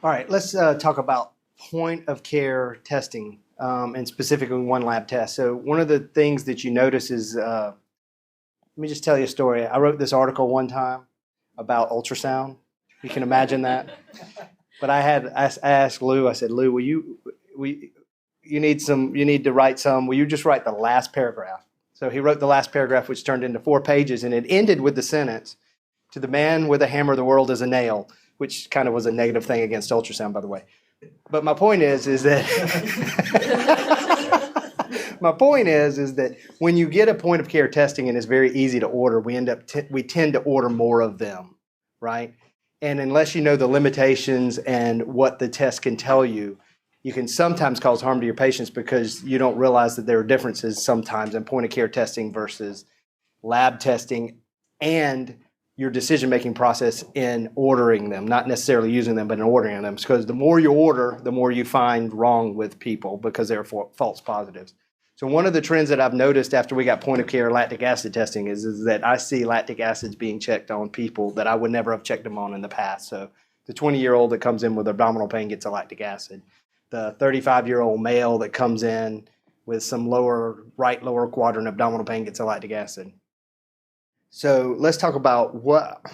All right, let's talk about point of care testing and specifically one lab test. So one of the things that you notice is, let me just tell you a story. I wrote this article one time about ultrasound. You can imagine that. But I asked Lou, I said, Lou, you need to write some, will you just write the last paragraph? So he wrote the last paragraph, which turned into 4 pages, and it ended with the sentence, "To the man with a hammer, the world is a nail," which kind of was a negative thing against ultrasound, by the way. But my point is that when you get a point of care testing and it's very easy to order, we tend to order more of them, right? And unless you know the limitations and what the test can tell you, you can sometimes cause harm to your patients because you don't realize that there are differences sometimes in point of care testing versus lab testing and your decision-making process in ordering them, not necessarily using them, but in ordering them. Because the more you order, the more you find wrong with people because they're false positives. So one of the trends that I've noticed after we got point-of-care lactic acid testing is that I see lactic acids being checked on people that I would never have checked them on in the past. So the 20-year-old that comes in with abdominal pain gets a lactic acid. The 35-year-old male that comes in with some right lower quadrant abdominal pain gets a lactic acid. So let's talk about what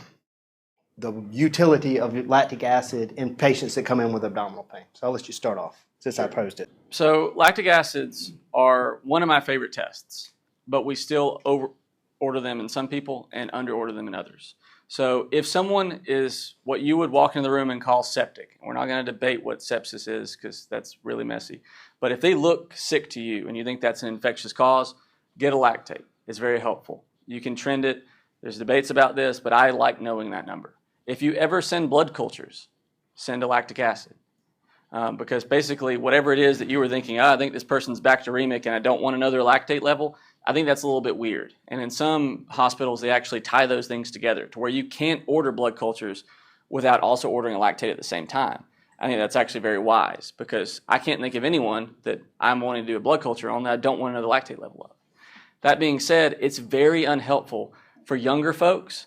the utility of lactic acid in patients that come in with abdominal pain. So I'll let you start off since I posed it. So lactic acids are one of my favorite tests, but we still over-order them in some people and under-order them in others. So if someone is what you would walk into the room and call septic, and we're not going to debate what sepsis is because that's really messy, but if they look sick to you and you think that's an infectious cause, get a lactate. It's very helpful. You can trend it. There's debates about this, but I like knowing that number. If you ever send blood cultures, send a lactic acid. Because basically whatever it is that you were thinking, I think this person's bacteremic and I don't want to know their lactate level, I think that's a little bit weird. And in some hospitals, they actually tie those things together to where you can't order blood cultures without also ordering a lactate at the same time. I think that's actually very wise because I can't think of anyone that I'm wanting to do a blood culture on that I don't want to know the lactate level of. That being said, it's very unhelpful for younger folks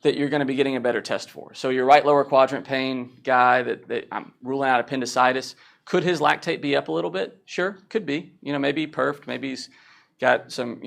that you're going to be getting a better test for. So your right lower quadrant pain guy that I'm ruling out appendicitis, could his lactate be up a little bit? Sure, could be. Maybe perfed, maybe he's got some,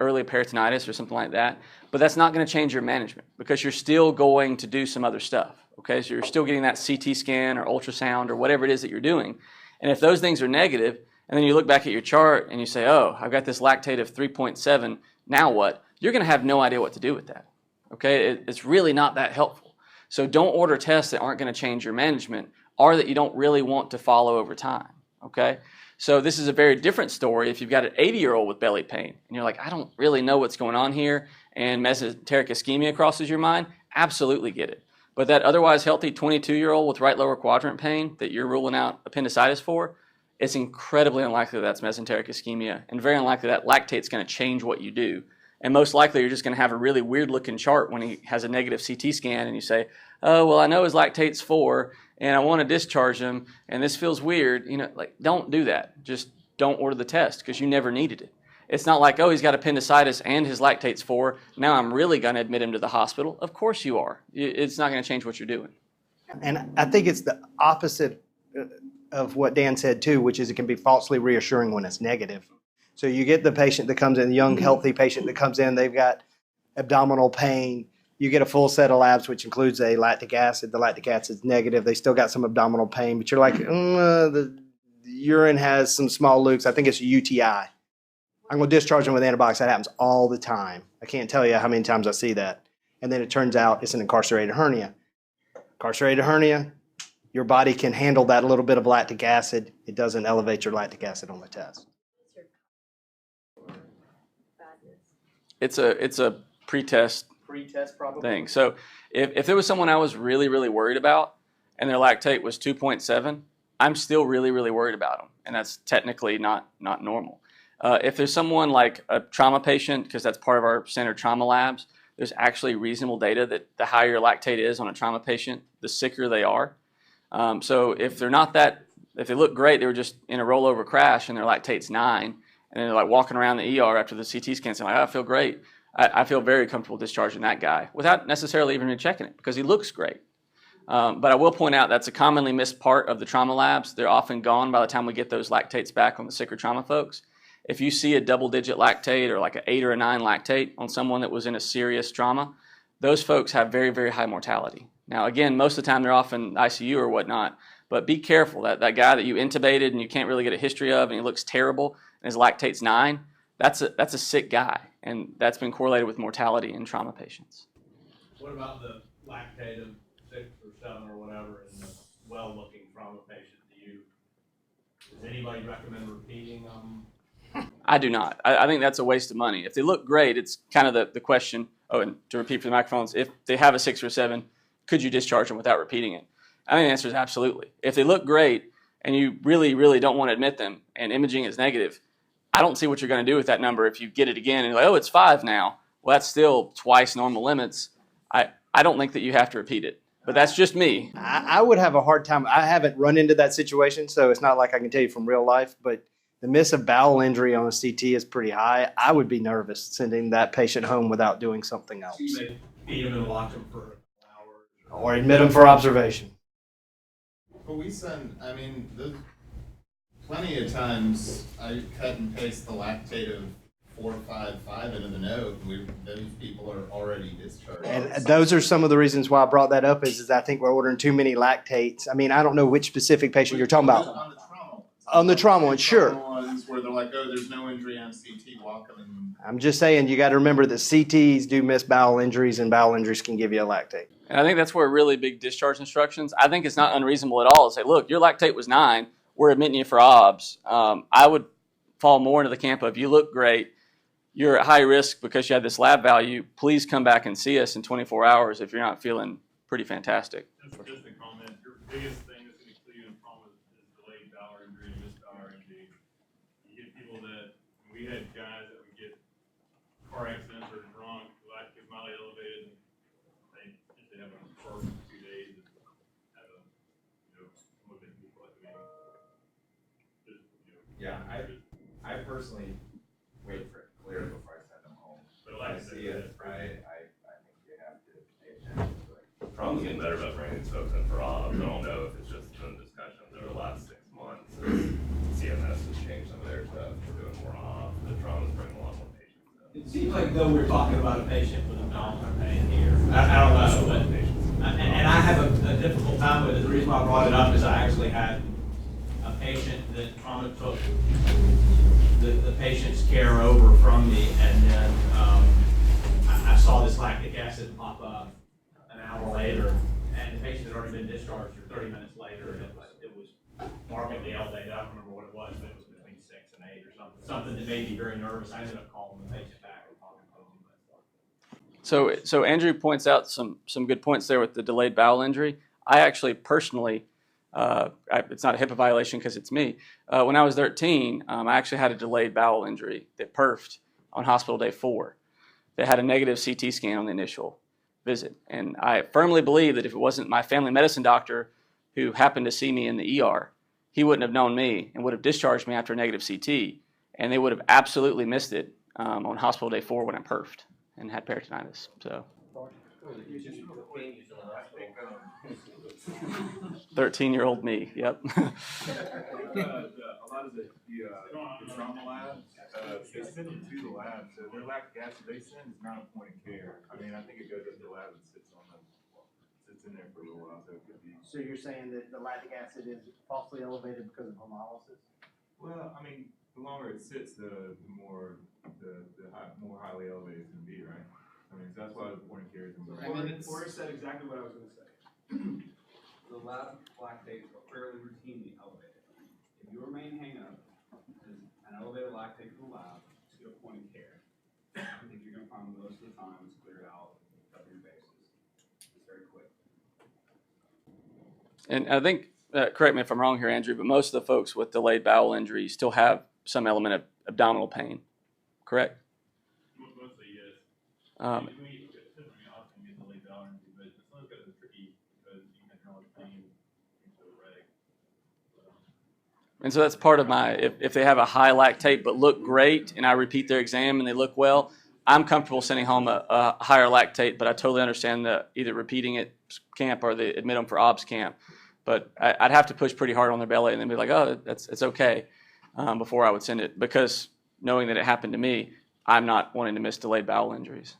early peritonitis or something like that. But that's not going to change your management because you're still going to do some other stuff. Okay, so you're still getting that CT scan or ultrasound or whatever it is that you're doing. And if those things are negative, and then you look back at your chart and you say, oh, I've got this lactate of 3.7, now what? You're going to have no idea what to do with that. Okay, it's really not that helpful. So don't order tests that aren't going to change your management or that you don't really want to follow over time. Okay, so this is a very different story if you've got an 80-year-old with belly pain and you're like, I don't really know what's going on here, and mesenteric ischemia crosses your mind, absolutely get it. But that otherwise healthy 22-year-old with right lower quadrant pain that you're ruling out appendicitis for, it's incredibly unlikely that's mesenteric ischemia and very unlikely that lactate's going to change what you do. And most likely you're just going to have a really weird looking chart when he has a negative CT scan and you say, oh, well, I know his lactate's 4 and I want to discharge him and this feels weird. Don't do that. Just don't order the test because you never needed it. It's not like, oh, he's got appendicitis and his lactate's 4. Now I'm really going to admit him to the hospital. Of course you are. It's not going to change what you're doing. And I think it's the opposite of what Dan said too, which is it can be falsely reassuring when it's negative. So you get the patient that comes in, the young, healthy patient that comes in, they've got abdominal pain. You get a full set of labs, which includes a lactic acid. The lactic acid's negative. They still got some abdominal pain, but you're like, the urine has some small lukes. I think it's a UTI. I'm going to discharge them with antibiotics. That happens all the time. I can't tell you how many times I see that. And then it turns out it's an incarcerated hernia. Incarcerated hernia, your body can handle that little bit of lactic acid. It doesn't elevate your lactic acid on the test. It's a pre-test probably thing. So if there was someone I was really, really worried about and their lactate was 2.7, I'm still really, really worried about them. And that's technically not normal. If there's someone like a trauma patient, because that's part of our standard trauma labs, there's actually reasonable data that the higher your lactate is on a trauma patient, the sicker they are. So if they're not that, if they look great, they were just in a rollover crash and their lactate's 9, and they're like walking around the ER after the CT scan saying, I feel great. I feel very comfortable discharging that guy without necessarily even checking it because he looks great. But I will point out that's a commonly missed part of the trauma labs. They're often gone by the time we get those lactates back on the sicker trauma folks. If you see a double-digit lactate or like an 8 or a 9 lactate on someone that was in a serious trauma, those folks have very, very high mortality. Now, again, most of the time they're off in ICU or whatnot, but be careful. That guy that you intubated and you can't really get a history of and he looks terrible and his lactate's 9, that's a sick guy, and that's been correlated with mortality in trauma patients. What about the lactate of 6 or 7 or whatever in the well-looking trauma patient? Does anybody recommend repeating them? I do not. I think that's a waste of money. If they look great, it's kind of the question, and to repeat for the microphones, if they have a 6 or 7, could you discharge them without repeating it? I think the answer is absolutely. If they look great and you really, really don't want to admit them and imaging is negative, I don't see what you're going to do with that number if you get it again and you're like, oh, it's 5 now. Well, that's still twice normal limits. I don't think that you have to repeat it. But that's just me. I would have a hard time. I haven't run into that situation, so it's not like I can tell you from real life, but the miss of bowel injury on a CT is pretty high. I would be nervous sending that patient home without doing something else. You may feed them and lock them for hours. Or admit them for observation. But we send, plenty of times I cut and paste the lactate of 455 into the note, and those people are already discharged. And those are some of the reasons why I brought that up is I think we're ordering too many lactates. I mean, I don't know which specific patient you're talking about. On the trauma one, sure. Ones where they're like, oh, there's no injury on CT, walk them. I'm just saying you got to remember that CTs do miss bowel injuries, and bowel injuries can give you a lactate. And I think that's where really big discharge instructions, I think it's not unreasonable at all to say, look, your lactate was 9, we're admitting you for OBS. I would fall more into the camp of you look great, you're at high risk because you had this lab value, please come back and see us in 24 hours if you're not feeling pretty fantastic. Just a comment, your biggest thing that's going to kill you in trauma is delayed bowel injury and missed bowel injury. You get people that, we had guys that would get car accidents or drunk, lactate mildly elevated, and they have a first 2 days and have a, some of the people like me. Yeah, I personally wait for it to clear before I send them home. But like I see it, I think you have to pay attention to it. Trauma's getting better about bringing folks in for OBS. I don't know if it's just been discussions over the last 6 months. CMS has changed some of their stuff. We're doing more OBS. The trauma's bringing a lot more patients in. It seems like though we're talking about a patient with abdominal pain here. I don't know, but and I have a difficult time with it. The reason why I brought it up is I actually had a patient that trauma took the patient's care over from me, and then I saw this lactic acid pop up an hour later, and the patient had already been discharged for 30 minutes later, and it was markedly elevated. I don't remember what it was, but it was between 6 and 8 or something that made me very nervous. I ended up calling the patient back and talking to him. So Andrew points out some good points there with the delayed bowel injury. I actually personally, it's not a HIPAA violation because it's me. When I was 13, I actually had a delayed bowel injury that perfed on hospital day 4. They had a negative CT scan on the initial visit. And I firmly believe that if it wasn't my family medicine doctor who happened to see me in the ER, he wouldn't have known me and would have discharged me after a negative CT. And they would have absolutely missed it on hospital day 4 when I perfed and had peritonitis. So. 13-year-old me, yep. A lot of the trauma labs, they send them to the lab, so their lactic acid they send is not a point of care. I mean, I think it goes into the lab and sits in there for a little while, so it could be. So you're saying that the lactic acid is falsely elevated because of hemolysis? Well, I mean, the longer it sits, the more highly elevated it's going to be, right? I mean, so that's why the point of care is important. Forrest said exactly what I was going to say. The lab lactates are fairly routinely elevated. If your main hang-up is an elevated lactate from the lab to a point of care, I think you're going to find most of the time it's cleared out on your basis. It's very quick. And I think, correct me if I'm wrong here, Andrew, but most of the folks with delayed bowel injury still have some element of abdominal pain, correct? Mostly, yes. We often get delayed bowel injury, but it's not kind of tricky because you can have pain into the reg. And so that's part of my, if they have a high lactate but look great and I repeat their exam and they look well, I'm comfortable sending home a higher lactate, but I totally understand the either repeating it camp or they admit them for obs camp. But I'd have to push pretty hard on their belly and then be like, oh, it's okay, before I would send it, because knowing that it happened to me, I'm not wanting to miss delayed bowel injuries.